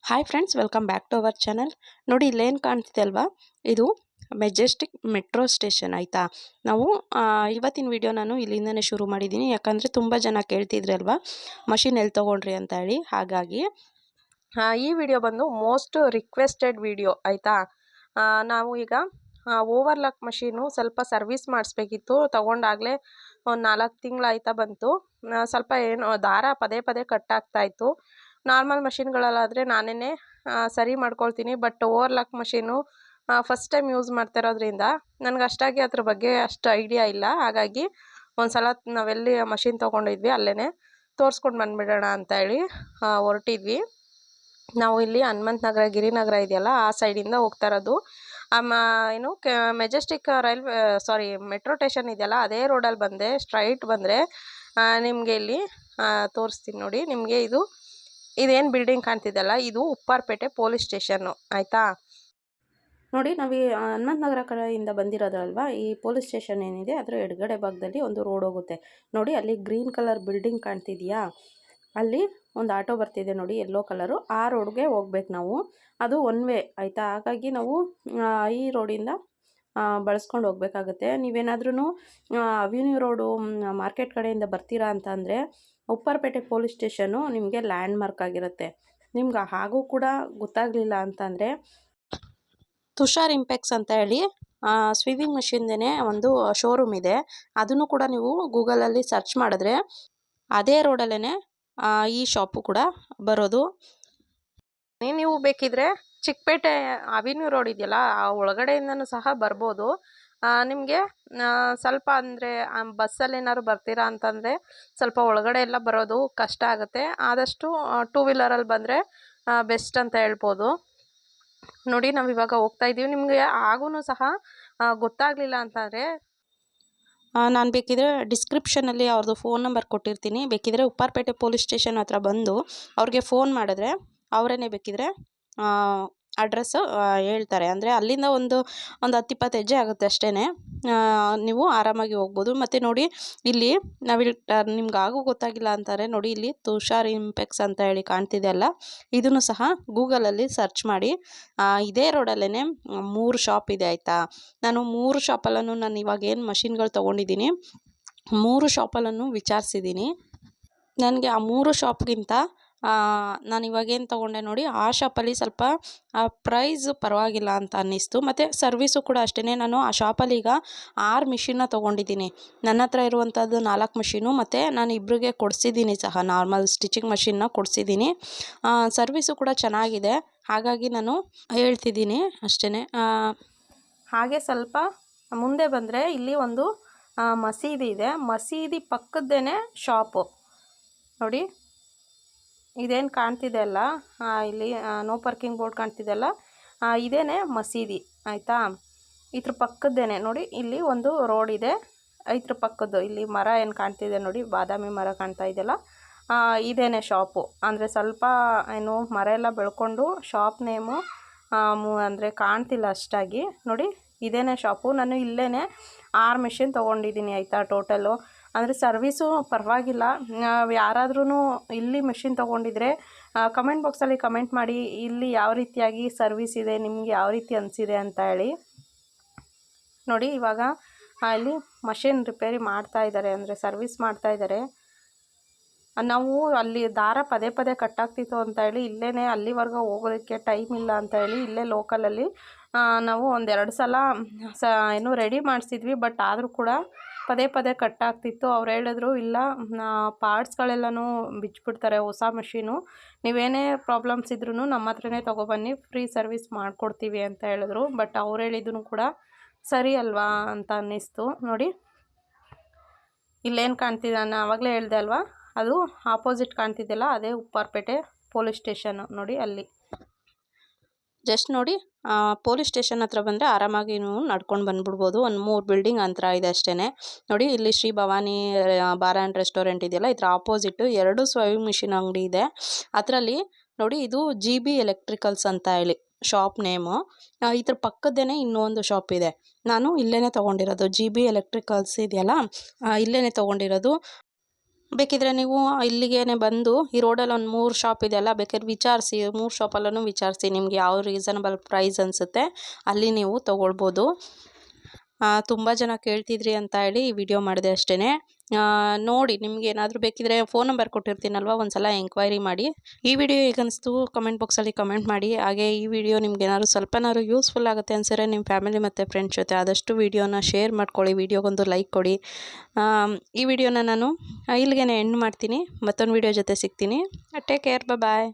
Hi friends, welcome back to our channel. ನೋಡಿ ಇಲ್ಲೇನು ಕಾಣ್ತಿದೆ ಅಲ್ವಾ, ಇದು ಮೆಜೆಸ್ಟಿಕ್ ಮೆಟ್ರೋ ಸ್ಟೇಷನ್ ಆಯಿತಾ. ನಾವು ಇವತ್ತಿನ ವಿಡಿಯೋ ನಾನು ಇಲ್ಲಿಂದನೇ ಶುರು ಮಾಡಿದ್ದೀನಿ, ಯಾಕಂದರೆ ತುಂಬ ಜನ ಕೇಳ್ತಿದ್ರಿ ಅಲ್ವಾ ಮಷಿನ್ ಎಲ್ಲಿ ತೊಗೊಂಡ್ರಿ ಅಂತ ಹೇಳಿ. ಹಾಗಾಗಿ ಈ ವಿಡಿಯೋ ಬಂದು ಮೋಸ್ಟ್ ರಿಕ್ವೆಸ್ಟೆಡ್ ವಿಡಿಯೋ ಆಯಿತಾ. ನಾವು ಈಗ ಓವರ್ಲಾಕ್ ಮಷೀನು ಸ್ವಲ್ಪ ಸರ್ವಿಸ್ ಮಾಡಿಸ್ಬೇಕಿತ್ತು. ತೊಗೊಂಡಾಗಲೇ ಒಂದು 4 ತಿಂಗಳಾಯ್ತಾ ಬಂತು. ಸ್ವಲ್ಪ ಏನು ದಾರ ಪದೇ ಪದೇ ಕಟ್ಟಾಗ್ತಾಯಿತ್ತು. ನಾರ್ಮಲ್ ಮಷಿನ್ಗಳಲ್ಲಾದರೆ ನಾನೇ ಸರಿ ಮಾಡ್ಕೊಳ್ತೀನಿ. But overlock machine first time use ಮಾಡ್ತಾ ಇರೋದ್ರಿಂದ ನನಗೆ ಅಷ್ಟಾಗಿ ಅದ್ರ ಬಗ್ಗೆ ಅಷ್ಟು ಐಡಿಯಾ ಇಲ್ಲ. ಹಾಗಾಗಿ ಒಂದು ಸಲ ನಾವೆಲ್ಲಿ ಮಷಿನ್ ತೊಗೊಂಡಿದ್ವಿ ಅಲ್ಲೇ ತೋರಿಸ್ಕೊಂಡು ಬಂದುಬಿಡೋಣ ಅಂತ ಹೇಳಿ ಹೊರಟಿದ್ವಿ. ನಾವು ಇಲ್ಲಿ ಹನುಮಂತ ನಗರ ಗಿರಿನಗರ ಇದೆಯಲ್ಲ, ಆ ಸೈಡಿಂದ ಹೋಗ್ತಾ ಇರೋದು. ಏನು ಮೆಜೆಸ್ಟಿಕ್ ಮೆಟ್ರೋ ಸ್ಟೇಷನ್ ಇದೆಯಲ್ಲ, ಅದೇ ರೋಡಲ್ಲಿ ಬಂದೆ ಸ್ಟ್ರೈಟ್ ಬಂದರೆ ನಿಮಗೆ ಇಲ್ಲಿ ತೋರಿಸ್ತೀನಿ ನೋಡಿ. ನಿಮಗೆ ಇದೇನು ಬಿಲ್ಡಿಂಗ್ ಕಾಣ್ತಿದೆಯಲ್ಲ, ಇದು ಉಪ್ಪಾರಪೇಟೆ ಪೊಲೀಸ್ ಸ್ಟೇಷನ್ನು ಆಯಿತಾ. ನೋಡಿ, ನಾವು ಈ ಹನುಮಂತ ನಗರ ಕಡೆಯಿಂದ ಬಂದಿರೋದಲ್ವಾ. ಈ ಪೊಲೀಸ್ ಸ್ಟೇಷನ್ ಏನಿದೆ ಅದರ ಎಡಗಡೆ ಭಾಗದಲ್ಲಿ ಒಂದು ರೋಡ್ ಹೋಗುತ್ತೆ ನೋಡಿ. ಅಲ್ಲಿ ಗ್ರೀನ್ ಕಲರ್ ಬಿಲ್ಡಿಂಗ್ ಕಾಣ್ತಿದೆಯಾ, ಅಲ್ಲಿ ಒಂದು ಆಟೋ ಬರ್ತಿದೆ ನೋಡಿ, ಯೆಲ್ಲೋ ಕಲರು. ಆ ರೋಡ್ಗೆ ಹೋಗ್ಬೇಕು ನಾವು. ಅದು ಒನ್ ವೇ ಆಯಿತಾ. ಹಾಗಾಗಿ ನಾವು ಈ ರೋಡಿಂದ ಬಳಸ್ಕೊಂಡು ಹೋಗ್ಬೇಕಾಗತ್ತೆ. ನೀವೇನಾದ್ರೂ ಅವೆನ್ಯೂ ರೋಡು ಮಾರ್ಕೆಟ್ ಕಡೆಯಿಂದ ಬರ್ತೀರಾ ಅಂತ ಅಂದರೆ ಉಪ್ಪಾರಪೇಟೆ ಪೊಲೀಸ್ ಸ್ಟೇಷನ್ನು ನಿಮಗೆ ಲ್ಯಾಂಡ್ ಮಾರ್ಕ್ ಆಗಿರುತ್ತೆ. ನಿಮ್ಗೆ ಹಾಗೂ ಕೂಡ ಗೊತ್ತಾಗಲಿಲ್ಲ ಅಂತಂದರೆ ತುಷಾರ್ ಇಂಪೆಕ್ಸ್ ಅಂತ ಹೇಳಿ ಸ್ವಿಮ್ಮಿಂಗ್ ಮಷಿನ್ದೇ ಒಂದು ಶೋರೂಮ್ ಇದೆ. ಅದನ್ನು ಕೂಡ ನೀವು ಗೂಗಲಲ್ಲಿ ಸರ್ಚ್ ಮಾಡಿದ್ರೆ ಅದೇ ರೋಡಲ್ಲೇ ಈ ಶಾಪು ಕೂಡ ಬರೋದು. ನೀವು ಬೇಕಿದ್ರೆ ಚಿಕ್ಕಪೇಟೆ ಅವೆನ್ಯೂ ರೋಡ್ ಇದೆಯಲ್ಲ, ಆ ಒಳಗಡೆಯಿಂದನೂ ಸಹ ಬರ್ಬೋದು. ನಿಮಗೆ ಸ್ವಲ್ಪ ಅಂದರೆ ಬಸ್ಸಲ್ಲಿ ಏನಾದ್ರು ಬರ್ತೀರಾ ಅಂತಂದರೆ ಸ್ವಲ್ಪ ಒಳಗಡೆ ಎಲ್ಲ ಬರೋದು ಕಷ್ಟ ಆಗುತ್ತೆ. ಆದಷ್ಟು ಟೂ ವೀಲರಲ್ಲಿ ಬಂದರೆ ಬೆಸ್ಟ್ ಅಂತ ಹೇಳ್ಬೋದು. ನೋಡಿ, ನಾವು ಇವಾಗ ಹೋಗ್ತಾ ಇದ್ದೀವಿ. ನಿಮಗೆ ಆಗೂ ಸಹ ಗೊತ್ತಾಗಲಿಲ್ಲ ಅಂತಂದರೆ ನಾನು ಬೇಕಿದ್ರೆ ಡಿಸ್ಕ್ರಿಪ್ಷನಲ್ಲಿ ಅವ್ರದ್ದು ಫೋನ್ ನಂಬರ್ ಕೊಟ್ಟಿರ್ತೀನಿ. ಬೇಕಿದ್ರೆ ಉಪ್ಪಾರಪೇಟೆ ಪೊಲೀಸ್ ಸ್ಟೇಷನ್ ಹತ್ರ ಬಂದು ಅವ್ರಿಗೆ ಫೋನ್ ಮಾಡಿದ್ರೆ ಅವರೇ ಬೇಕಿದ್ರೆ ಅಡ್ರೆಸ್ಸು ಹೇಳ್ತಾರೆ. ಅಂದರೆ ಅಲ್ಲಿಂದ ಒಂದು 10-20 ಹೆಜ್ಜೆ ಆಗುತ್ತೆ ಅಷ್ಟೇ. ನೀವು ಆರಾಮಾಗಿ ಹೋಗ್ಬೋದು. ಮತ್ತು ನೋಡಿ, ಇಲ್ಲಿ ನಾವಿಲ್ಲಿ ನಿಮ್ಗೆ ಆಗು ಗೊತ್ತಾಗಿಲ್ಲ ಅಂತಾರೆ ನೋಡಿ, ಇಲ್ಲಿ ತುಷಾರ್ ಇಂಪೆಕ್ಸ್ ಅಂತ ಹೇಳಿ ಕಾಣ್ತಿದೆ ಅಲ್ಲ, ಇದನ್ನು ಸಹ ಗೂಗಲಲ್ಲಿ ಸರ್ಚ್ ಮಾಡಿ. ಇದೇ ರೋಡಲ್ಲೇ 3 ಶಾಪ್ ಇದೆ ಆಯಿತಾ. ನಾನು 3 ಶಾಪಲ್ಲೂ ನಾನು ಇವಾಗ ಏನು ಮಷಿನ್ಗಳು ತೊಗೊಂಡಿದ್ದೀನಿ 3 ಶಾಪಲ್ಲೂ ವಿಚಾರಿಸಿದ್ದೀನಿ. ನನಗೆ ಆ 3 ಶಾಪ್ಗಿಂತ ನಾನು ಇವಾಗೇನು ತೊಗೊಂಡೆ ನೋಡಿ, ಆ ಶಾಪಲ್ಲಿ ಸ್ವಲ್ಪ ಪ್ರೈಸ್ ಪರವಾಗಿಲ್ಲ ಅಂತ ಅನ್ನಿಸ್ತು. ಮತ್ತು ಸರ್ವಿಸು ಕೂಡ ಅಷ್ಟೇ. ನಾನು ಆ ಶಾಪಲ್ಲಿ ಈಗ 6 ಮಿಷಿನ್ನ ತೊಗೊಂಡಿದ್ದೀನಿ. ನನ್ನ ಹತ್ರ ಇರುವಂಥದ್ದು 4 ಮಿಷಿನು, ಮತ್ತು ನಾನು ಇಬ್ಬರಿಗೆ ಕೊಡಿಸಿದ್ದೀನಿ ಸಹ, ನಾರ್ಮಲ್ ಸ್ಟಿಚಿಂಗ್ ಮಷಿನ್ನ ಕೊಡಿಸಿದ್ದೀನಿ. ಸರ್ವಿಸು ಕೂಡ ಚೆನ್ನಾಗಿದೆ. ಹಾಗಾಗಿ ನಾನು ಹೇಳ್ತಿದ್ದೀನಿ ಅಷ್ಟೇ. ಹಾಗೆ ಸ್ವಲ್ಪ ಮುಂದೆ ಬಂದರೆ ಇಲ್ಲಿ ಒಂದು ಮಸೀದಿ ಇದೆ. ಮಸೀದಿ ಪಕ್ಕದ್ದೇನೆ ಶಾಪು ನೋಡಿ. ಇದೇನು ಕಾಣ್ತಿದೆ ಅಲ್ಲ, ಇಲ್ಲಿ ನೋ ಪಾರ್ಕಿಂಗ್ ಬೋರ್ಡ್ ಕಾಣ್ತಿದೆ ಅಲ್ಲ, ಇದೇನೇ ಮಸೀದಿ ಆಯಿತಾ. ಇದ್ರ ಪಕ್ಕದ್ದೇನೆ ನೋಡಿ, ಇಲ್ಲಿ ಒಂದು ರೋಡ್ ಇದೆ. ಇದ್ರ ಪಕ್ಕದ್ದು ಇಲ್ಲಿ ಮರ ಏನು ಕಾಣ್ತಿದೆ ನೋಡಿ, ಬಾದಾಮಿ ಮರ ಕಾಣ್ತಾ ಇದೆಯಲ್ಲ, ಇದೇನೇ ಶಾಪು. ಅಂದರೆ ಸ್ವಲ್ಪ ಏನು ಮರ ಎಲ್ಲ ಬೆಳ್ಕೊಂಡು ಶಾಪ್ ನೇಮು ಅಂದರೆ ಕಾಣ್ತಿಲ್ಲ ಅಷ್ಟಾಗಿ. ನೋಡಿ, ಇದೇನೇ ಶಾಪು. ನಾನು ಇಲ್ಲೇ 6 ಮಿಷಿನ್ ತೊಗೊಂಡಿದ್ದೀನಿ ಆಯಿತಾ ಟೋಟಲು. ಅಂದರೆ ಸರ್ವಿಸು ಪರವಾಗಿಲ್ಲ. ಯಾರಾದ್ರೂ ಇಲ್ಲಿ ಮಿಷಿನ್ ತೊಗೊಂಡಿದ್ರೆ ಕಮೆಂಟ್ ಬಾಕ್ಸಲ್ಲಿ ಕಮೆಂಟ್ ಮಾಡಿ, ಇಲ್ಲಿ ಯಾವ ರೀತಿಯಾಗಿ ಸರ್ವಿಸ್ ಇದೆ, ನಿಮ್ಗೆ ಯಾವ ರೀತಿ ಅನಿಸಿದೆ ಅಂತ ಹೇಳಿ. ನೋಡಿ, ಇವಾಗ ಇಲ್ಲಿ ಮಷಿನ್ ರಿಪೇರಿ ಮಾಡ್ತಾ ಇದ್ದಾರೆ, ಅಂದರೆ ಸರ್ವಿಸ್ ಮಾಡ್ತಾ ಇದ್ದಾರೆ. ನಾವು ಅಲ್ಲಿ ದಾರ ಪದೇ ಪದೇ ಕಟ್ಟಾಗ್ತಿತ್ತು ಅಂತ ಹೇಳಿ ಇಲ್ಲೇ ಅಲ್ಲಿವರೆಗೂ ಹೋಗೋದಕ್ಕೆ ಟೈಮ್ ಇಲ್ಲ ಅಂತ ಹೇಳಿ ಇಲ್ಲೇ ಲೋಕಲಲ್ಲಿ ನಾವು 1-2 ಸಲ ಏನು ರೆಡಿ ಮಾಡಿಸಿದ್ವಿ. ಬಟ್ ಆದರೂ ಕೂಡ ಪದೇ ಪದೇ ಕಟ್ಟಾಗ್ತಿತ್ತು. ಅವ್ರು ಹೇಳಿದ್ರು, ಇಲ್ಲ ಪಾರ್ಟ್ಸ್ಗಳೆಲ್ಲನೂ ಬಿಚ್ಚಿಬಿಡ್ತಾರೆ ಹೊಸ ಮಷೀನು, ನೀವೇನೇ ಪ್ರಾಬ್ಲಮ್ಸ್ ಇದ್ರೂ ನಮ್ಮ ಹತ್ರನೇ ತೊಗೊಬನ್ನಿ, ಫ್ರೀ ಸರ್ವಿಸ್ ಮಾಡಿಕೊಡ್ತೀವಿ ಅಂತ ಹೇಳಿದ್ರು. ಬಟ್ ಅವ್ರು ಹೇಳಿದ್ದೂ ಕೂಡ ಸರಿ ಅಲ್ವಾ ಅಂತ ಅನ್ನಿಸ್ತು. ನೋಡಿ, ಇಲ್ಲೇನು ಕಾಣ್ತಿದೆ, ನಾನು ಆವಾಗಲೇ ಹೇಳಿದೆ ಅಲ್ವಾ, ಅದು ಆಪೋಸಿಟ್ ಕಾಣ್ತಿದ್ದೆಲ್ಲ ಅದೇ ಉಪ್ಪಾರಪೇಟೆ ಪೊಲೀಸ್ ಸ್ಟೇಷನ್ನು ನೋಡಿ. ಅಲ್ಲಿ ಜಸ್ಟ್ ನೋಡಿ, ಪೊಲೀಸ್ ಸ್ಟೇಷನ್ ಹತ್ರ ಬಂದರೆ ಆರಾಮಾಗಿ ನೀವು ನಡ್ಕೊಂಡು ಬಂದುಬಿಡ್ಬೋದು. ಒಂದು 3 ಬಿಲ್ಡಿಂಗ್ ಅಂತರ ಇದೆ ಅಷ್ಟೇ. ನೋಡಿ, ಇಲ್ಲಿ Shri Bhavani bar and restaurant ಇದೆಯಲ್ಲ, ಇದ್ರ ಆಪೋಸಿಟ್ಟು 2 ಸ್ವಿಮ್ಮಿಂಗ್ ಮಿಷಿನ್ ಅಂಗಡಿ ಇದೆ. ಅದರಲ್ಲಿ ನೋಡಿ, ಇದು GB ಎಲೆಕ್ಟ್ರಿಕಲ್ಸ್ ಅಂತ ಹೇಳಿ ಶಾಪ್ ನೇಮು. ಇದ್ರ ಪಕ್ಕದ್ದೇನೆ ಇನ್ನೊಂದು ಶಾಪ್ ಇದೆ. ನಾನು ಇಲ್ಲೇ ತೊಗೊಂಡಿರೋದು, GB ಎಲೆಕ್ಟ್ರಿಕಲ್ಸ್ ಇದೆಯಲ್ಲ, ಇಲ್ಲೇ ತೊಗೊಂಡಿರೋದು. ಬೇಕಿದ್ರೆ ನೀವು ಇಲ್ಲಿಗೇನೆ ಬಂದು ಈ ರೋಡಲ್ಲಿ ಒಂದು 3 ಶಾಪ್ ಇದೆಯಲ್ಲ, ಬೇಕಾದ್ರೆ ವಿಚಾರಿಸಿ, 3 ಶಾಪಲ್ಲೂ ವಿಚಾರಿಸಿ, ನಿಮ್ಗೆ ಯಾವ ರೀಸನಬಲ್ ಪ್ರೈಸ್ ಅನಿಸುತ್ತೆ ಅಲ್ಲಿ ನೀವು ತೊಗೊಳ್ಬೋದು. ತುಂಬ ಜನ ಕೇಳ್ತಿದ್ರಿ ಅಂತ ಹೇಳಿ ಈ ವಿಡಿಯೋ ಮಾಡಿದೆ ಅಷ್ಟೇ. ನೋಡಿ, ನಿಮ್ಗೆ ಏನಾದರೂ ಬೇಕಿದ್ರೆ ಫೋನ್ ನಂಬರ್ ಕೊಟ್ಟಿರ್ತೀನಲ್ವ, ಒಂದ್ಸಲ ಎಂಕ್ವೈರಿ ಮಾಡಿ. ಈ ವಿಡಿಯೋ ಹೇಗನ್ನಿಸ್ತು ಕಮೆಂಟ್ ಬಾಕ್ಸಲ್ಲಿ ಕಮೆಂಟ್ ಮಾಡಿ. ಹಾಗೆ ಈ ವಿಡಿಯೋ ನಿಮ್ಗೆ ಏನಾದ್ರು ಸ್ವಲ್ಪನಾದ್ರು ಯೂಸ್ಫುಲ್ ಆಗುತ್ತೆ ಅನ್ಸಿದ್ರೆ ನಿಮ್ಮ ಫ್ಯಾಮಿಲಿ ಮತ್ತು ಫ್ರೆಂಡ್ಸ್ ಜೊತೆ ಆದಷ್ಟು ವಿಡಿಯೋನ ಶೇರ್ ಮಾಡ್ಕೊಳ್ಳಿ, ವಿಡಿಯೋಗೊಂದು ಲೈಕ್ ಕೊಡಿ. ಈ ವಿಡಿಯೋನ ನಾನು ಇಲ್ಲಿಗೆ ಎಂಡ್ ಮಾಡ್ತೀನಿ. ಮತ್ತೊಂದು ವಿಡಿಯೋ ಜೊತೆ ಸಿಗ್ತೀನಿ. ಟೇಕ್ ಕೇರ್, ಬಾಯ್.